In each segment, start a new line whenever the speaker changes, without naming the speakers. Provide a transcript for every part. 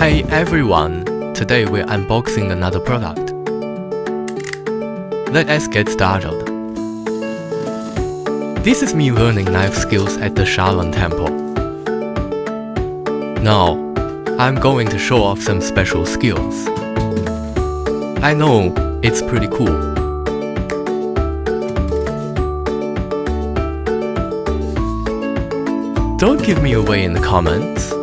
Hey everyone, today we're unboxing another product. Let us get started. This is me learning knife skills at the Shaolin Temple. Now, I'm going to show off some special skills. I know, it's pretty cool. Don't give me away in the comments.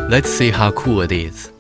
Let's see how cool it is.